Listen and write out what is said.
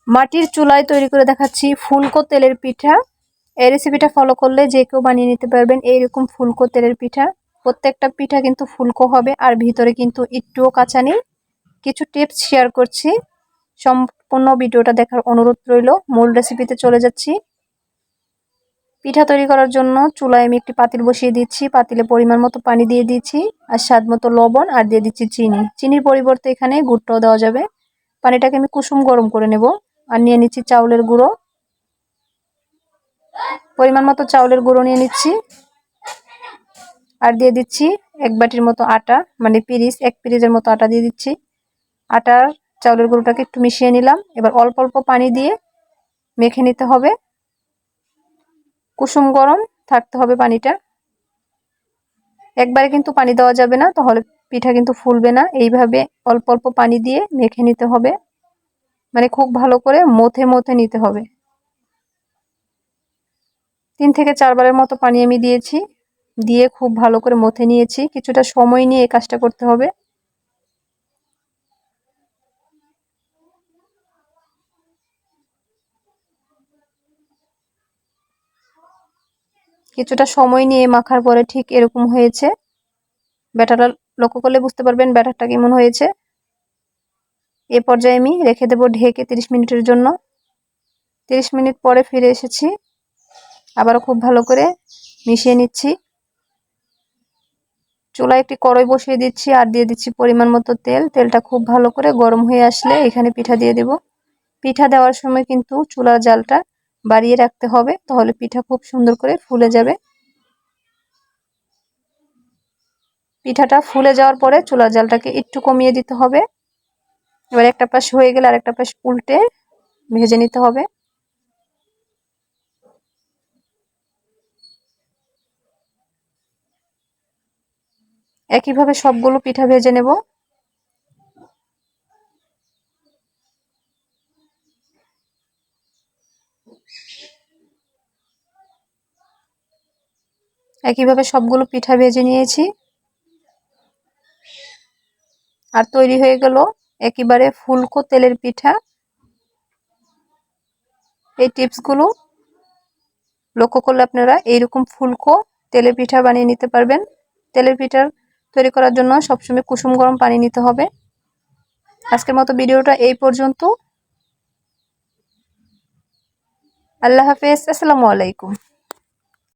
মাটির চুলায় তৈরি করে দেখাচ্ছি ফুলকো তেলের পিঠা। এই রেসিপিটা ফলো করলে যে কেউ বানিয়ে নিতে পারবেন এইরকম ফুলকো তেলের পিঠা। প্রত্যেকটা পিঠা কিন্তু ফুলকো হবে আর ভিতরে কিন্তু একটুও কাঁচা নেই। কিছু টিপস শেয়ার করছি, সম্পূর্ণ ভিডিওটা দেখার অনুরোধ রইল। মূল রেসিপিতে চলে যাচ্ছি। পিঠা তৈরি করার জন্য চুলায় আমি একটি পাতিল বসিয়ে দিচ্ছি। পাতিলে পরিমাণ মতো পানি দিয়ে দিচ্ছি আর স্বাদ মতো লবণ, আর দিয়ে দিচ্ছি চিনি। চিনির পরিবর্তে এখানে গুড়টাও দেওয়া যাবে। পানিটাকে আমি কুসুম গরম করে নেব। আর নিয়ে নিচ্ছি চাউলের গুঁড়ো, পরিমাণ মতো চাউলের গুঁড়ো নিয়ে নিচ্ছি। আর দিয়ে দিচ্ছি 1 বাটির মতো আটা, মানে এক পিরিচের মতো আটা দিয়ে দিচ্ছি। আটার চাউলের গুঁড়োটাকে একটু মিশিয়ে নিলাম। এবার অল্প অল্প পানি দিয়ে মেখে নিতে হবে। কুসুম গরম থাকতে হবে পানিটা, একবারে কিন্তু পানি দেওয়া যাবে না, তাহলে পিঠা কিন্তু ফুলবে না। এইভাবে অল্প অল্প পানি দিয়ে মেখে নিতে হবে, মানে খুব ভালো করে মথে মথে নিতে হবে। 3 থেকে 4 বারের মতো পানি আমি দিয়েছি, দিয়ে খুব ভালো করে মথে নিয়েছি। কিছুটা সময় নিয়ে এই কাজটা করতে হবে। কিছুটা সময় নিয়ে মাখার পরে ঠিক এরকম হয়েছে। ব্যাটারটা লক্ষ্য করলে বুঝতে পারবেন ব্যাটারটা কেমন হয়েছে। এ পর্যায়ে আমি রেখে দেব ঢেকে 30 মিনিটের জন্য। 30 মিনিট পরে ফিরে এসেছি, আবারও খুব ভালো করে মিশিয়ে নিচ্ছি। চুলায় একটি কড়াই বসিয়ে দিচ্ছি আর দিয়ে দিচ্ছি পরিমাণ মতো তেল। তেলটা খুব ভালো করে গরম হয়ে আসলে এখানে পিঠা দিয়ে দেব। পিঠা দেওয়ার সময় কিন্তু চুলার জালটা বাড়িয়ে রাখতে হবে, তাহলে পিঠা খুব সুন্দর করে ফুলে যাবে। পিঠাটা ফুলে যাওয়ার পরে চুলার জালটাকে একটু কমিয়ে দিতে হবে। এবার একটা পাশ হয়ে গেলে আরেকটা পাশ উল্টে ভেজে নিতে হবে। একইভাবে সবগুলো পিঠা ভেজে নেব। একইভাবে সবগুলো পিঠা ভেজে নিয়েছি আর তৈরি হয়ে গেল একেবারে ফুলকো তেলের পিঠা। এই টিপসগুলো লক্ষ্য করলে আপনারা এইরকম ফুলকো তেলের পিঠা বানিয়ে নিতে পারবেন। তেলের পিঠার তৈরি করার জন্য সবসময় কুসুম গরম পানি নিতে হবে। আজকের মতো ভিডিওটা এই পর্যন্ত। আল্লাহ হাফেজ, আসসালামু আলাইকুম।